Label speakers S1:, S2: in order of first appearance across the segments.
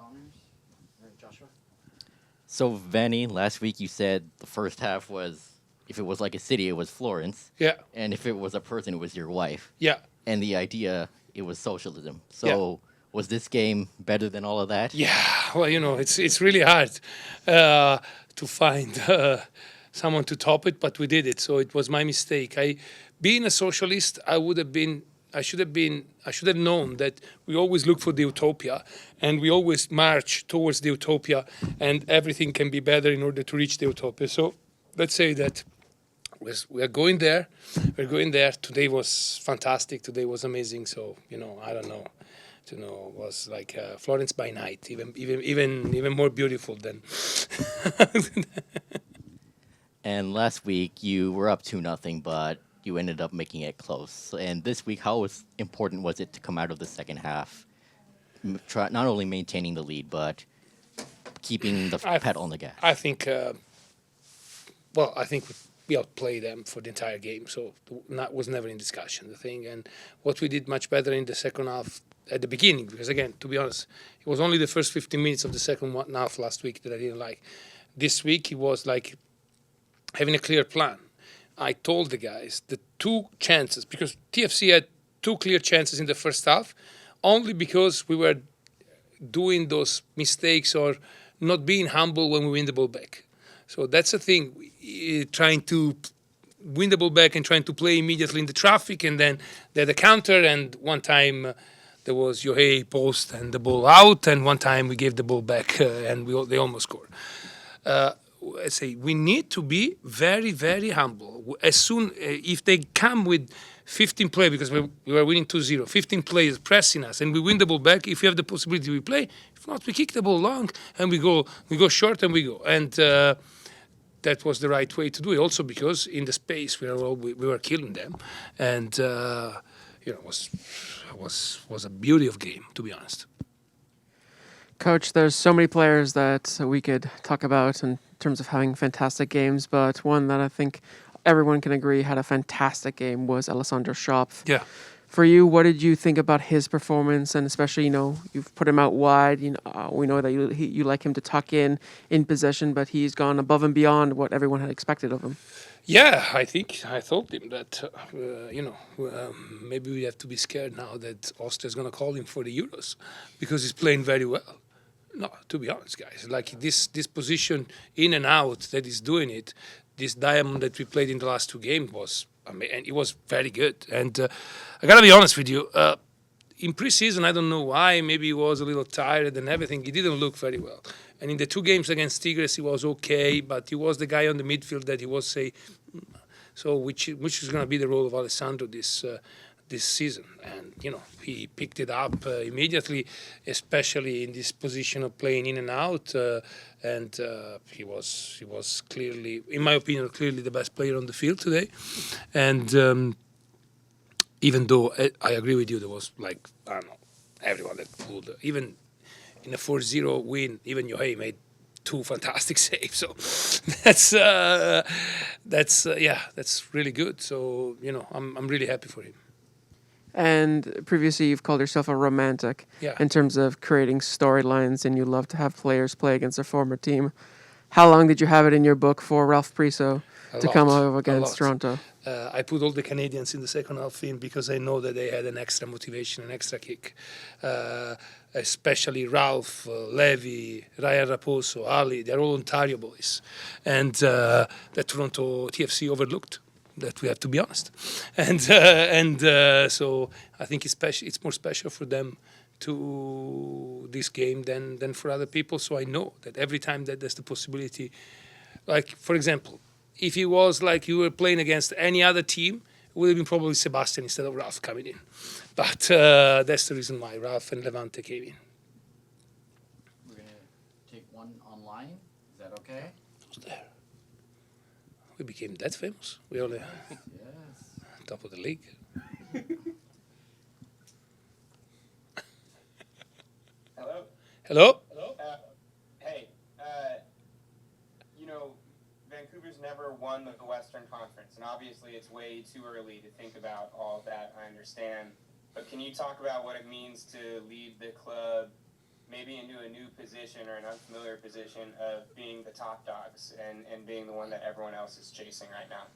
S1: honors. All right, Joshua.
S2: So, Vanni, last week you said the first half was, if it was like a city, it was Florence.
S3: Yeah,
S2: And if it was a person, it was your wife.
S3: yeah,
S2: And the idea, it was socialism.
S3: yeah.
S2: So, was this game better than all of that?
S3: Yeah, well, it's really hard to find someone to top it, but we did it. So it was my mistake. Being a socialist, I should have known that we always look for the utopia, and we always march towards the utopia, and everything can be better in order to reach the utopia. So let's say that we are going there. We're going there. Today was fantastic. Today was amazing. So I don't know. Was like Florence by night, even more beautiful than.
S2: And last week you were up 2-0, but you ended up making it close. And this week, important was it to come out of the second half, not only maintaining the lead, but keeping the pedal on the gas?
S3: I think. I think we outplayed them for the entire game, so that was never in discussion. The thing, and what we did much better in the second half at the beginning, because again, to be honest, it was only the first 15 minutes of the second half last week that I didn't like. This week, it was like having a clear plan. I told the guys the two chances, because TFC had two clear chances in the first half, only because we were doing those mistakes or not being humble when we win the ball back. So that's the thing, trying to win the ball back and trying to play immediately in the traffic, and then they had a counter, and one time there was Yohei post and the ball out, and one time we gave the ball back and they almost scored. I say we need to be very, very humble. As soon if they come with 15 players, because we were winning 2-0, 15 players pressing us, and we win the ball back. If we have the possibility, we play. If not, we kick the ball long and we go short and we go. And that was the right way to do it. Also because in the space we were killing them, and it was a beauty of game, to be honest.
S4: Coach, there's so many players that we could talk about in terms of having fantastic games, but one that I think everyone can agree had a fantastic game was Alessandro Schopf.
S3: Yeah.
S4: For you, what did you think about his performance? And especially, you've put him out wide. We know that you like him to tuck in possession, but he's gone above and beyond what everyone had expected of him.
S3: Yeah, I told him that, maybe we have to be scared now that Austria's going to call him for the Euros because he's playing very well. No, to be honest, guys, like this position in and out that he's doing it, this diamond that we played in the last two games was, and it was very good. And I got to be honest with you, in preseason, I don't know why, maybe he was a little tired and everything. He didn't look very well. And in the two games against Tigres, he was okay, but he was the guy on the midfield that he was, so which is going to be the role of Alessandro this season. And, he picked it up immediately, especially in this position of playing in and out. And he was clearly, in my opinion, clearly the best player on the field today. And even though I agree with you, there was I don't know, everyone that pulled, even in a 4-0 win, even Yohei made two fantastic saves. So that's really good. So I'm really happy for him.
S4: And previously, you've called yourself a romantic in terms of creating storylines, and you love to have players play against their former team. How long did you have it in your book for Ralph Priso to come over against Toronto?
S3: I put all the Canadians in the second half in because I know that they had an extra motivation, an extra kick. Especially Ralph, Levy, Ryan Raposo, Ali, they're all Ontario boys. And that Toronto TFC overlooked. That we have to be honest, and so I think it's more special for them to this game than for other people. So I know that every time that there's the possibility, like for example, if it was like you were playing against any other team, it would have been probably Sebastian instead of Ralph coming in. But that's the reason why Ralph and Levante came in.
S1: We're gonna take one online. Is that okay?
S3: Who's there? We became that famous. We only top of the league.
S5: Hello?
S3: Hello?
S5: Hello? Hey, Vancouver's never won the Western Conference, and obviously it's way too early to think about all of that, I understand. But can you talk about what it means to lead the club maybe into a new position or an unfamiliar position of being the top dogs and being the one that everyone else is chasing right now?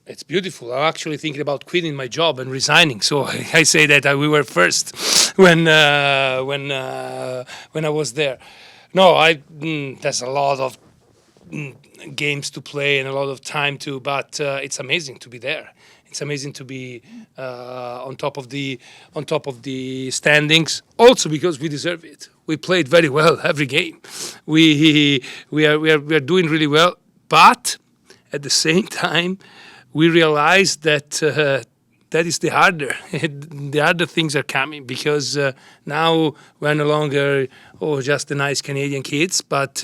S3: It's beautiful. I'm actually thinking about quitting my job and resigning. So I say that we were first when I was there. No, there's a lot of games to play and a lot of time to, but it's amazing to be there. It's amazing to be on top of the standings. Also because we deserve it. We played very well every game. We are doing really well, but at the same time, we realize that that is the harder things are coming, because now we're no longer just the nice Canadian kids, but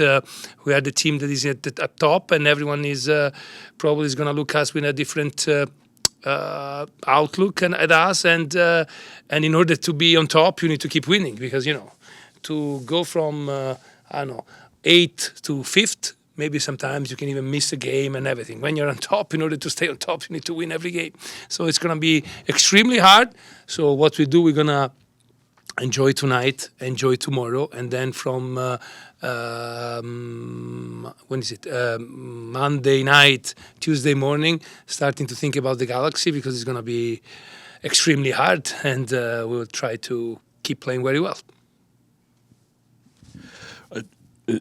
S3: we are the team that is at the top, and everyone is probably is going to look us with a different outlook at us, and in order to be on top, you need to keep winning, because to go from I don't know 8th to 5th. Maybe sometimes you can even miss a game and everything. When you're on top, in order to stay on top, you need to win every game. So it's going to be extremely hard. So what we do, we're going to enjoy tonight, enjoy tomorrow, and then from when is it? Monday night, Tuesday morning, starting to think about the Galaxy, because it's going to be extremely hard, and we'll try to keep playing very well.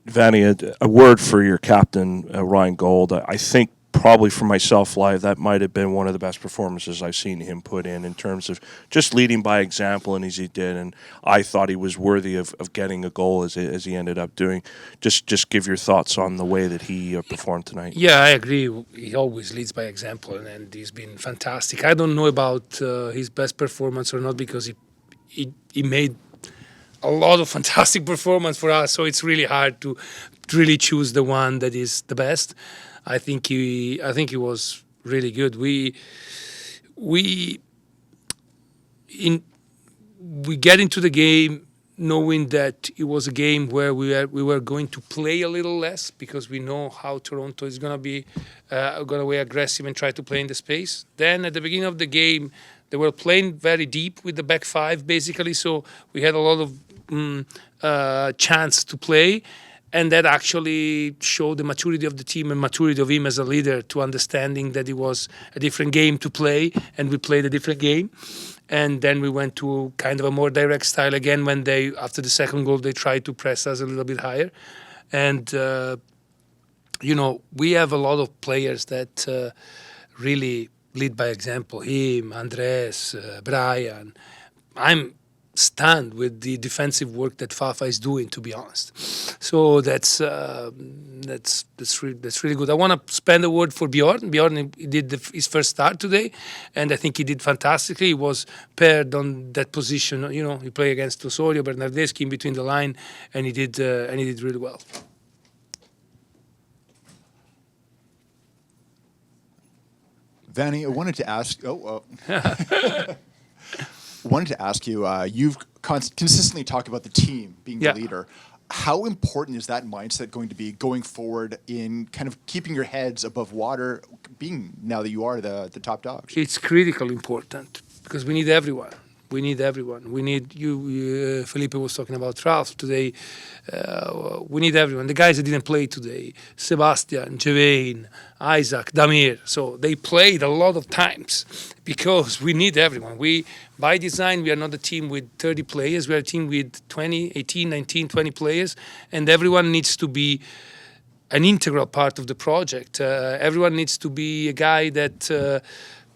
S6: Vanni, a word for your captain, Ryan Gold. I think probably for myself live, that might have been one of the best performances I've seen him put in terms of just leading by example, and as he did. And I thought he was worthy of getting a goal as he ended up doing. Just give your thoughts on the way that he performed tonight.
S3: Yeah, I agree. He always leads by example, and he's been fantastic. I don't know about his best performance or not, because he made a lot of fantastic performance for us, so it's really hard to really choose the one that is the best. I think he was really good. We get into the game knowing that it was a game where we were going to play a little less, because we know how Toronto is going to be be aggressive and try to play in the space. Then at the beginning of the game, they were playing very deep with the back five, basically, so we had a lot of chance to play, and that actually showed the maturity of the team and maturity of him as a leader, to understanding that it was a different game to play, and we played a different game. And then we went to kind of a more direct style again when after the second goal, they tried to press us a little bit higher. And, we have a lot of players that really lead by example. Him, Andres, Brian. I'm stunned with the defensive work that Fafa is doing, to be honest. So that's really good. I want to spend a word for Bjorn. Bjorn, he did his first start today, and I think he did fantastically. He was paired on that position. He played against Osorio, Bernardeschi in between the line, and he did really well.
S7: Vanni, I wanted to ask. Wanted to ask you, you've consistently talked about the team being the leader. How important is that mindset going to be going forward in kind of keeping your heads above water, being now that you are the top dogs?
S3: It's critically important, because we need everyone. We need everyone. We need you. Felipe was talking about Ralph today. We need everyone. The guys that didn't play today, Sebastian, Javain, Isaac, Damir. So they played a lot of times, because we need everyone. By design, we are not a team with 30 players. We are a team with 20, 18, 19, 20 players. And everyone needs to be an integral part of the project. Everyone needs to be a guy that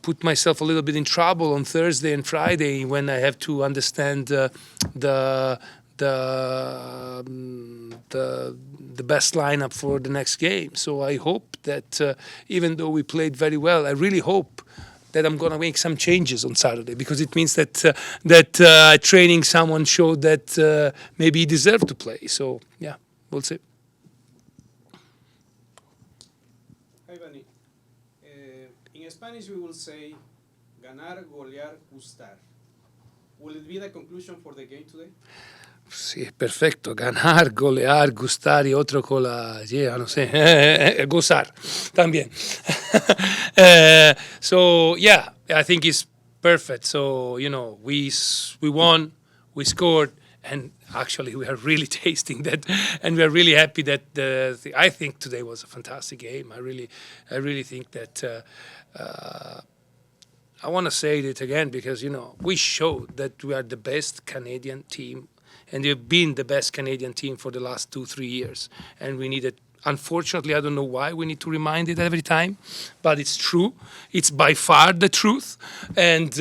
S3: put myself a little bit in trouble on Thursday and Friday when I have to understand the best lineup for the next game. So I hope that even though we played very well, I really hope that I'm going to make some changes on Saturday, because it means that training someone showed that maybe he deserved to play. So yeah, we'll see.
S8: Hi, Vanni. In Spanish, we will say ganar, golear, gustar. Will it be the conclusion for the game today?
S3: Sí, perfecto. Ganar, golear, gustar y otro con la... Yeah, no sé. Gozar también. So, yeah, I think it's perfect. So, we won, we scored, And actually, we are really tasting that, and we are really happy that I think today was a fantastic game. I really think that I want to say it again because we showed that we are the best Canadian team, and we've been the best Canadian team for the last 2-3 years, and we needed. Unfortunately, I don't know why we need to remind it every time, but it's true. It's by far the truth, and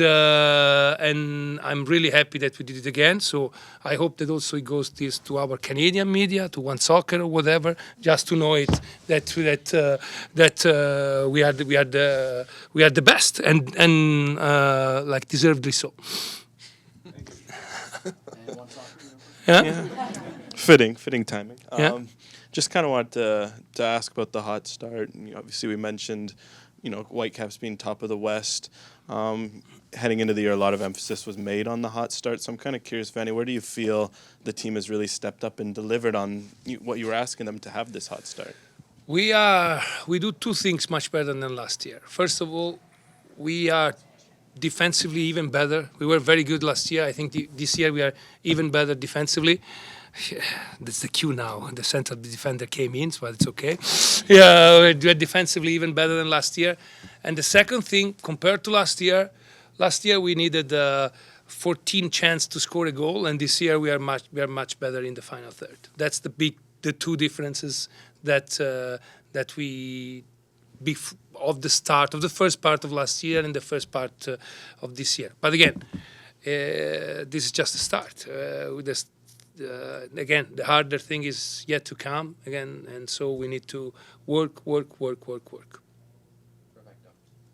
S3: I'm really happy that we did it again. So I hope that also it goes this to our Canadian media, to One Soccer or whatever, just to know it that we are the best and like deservedly so.
S1: And one soccer,
S3: Yeah.
S9: Fitting timing.
S3: Yeah.
S9: Just kind of want to ask about the hot start. Obviously, we mentioned, Whitecaps being top of the West. Heading into the year, a lot of emphasis was made on the hot start. So I'm kind of curious, Vanni, where do you feel the team has really stepped up and delivered on what you were asking them to have this hot start?
S3: We do two things much better than last year. First of all, we are defensively even better. We were very good last year. I think this year we are even better defensively. That's the cue now. The central defender came in, but it's okay. Yeah, we're defensively even better than last year. And the second thing, compared to last year we needed 14 chance to score a goal, and this year we are much better in the final third. That's the two differences that we of the first part of last year and the first part of this year. But again, this is just a start. Again, the harder thing is yet to come again, and so we need to work.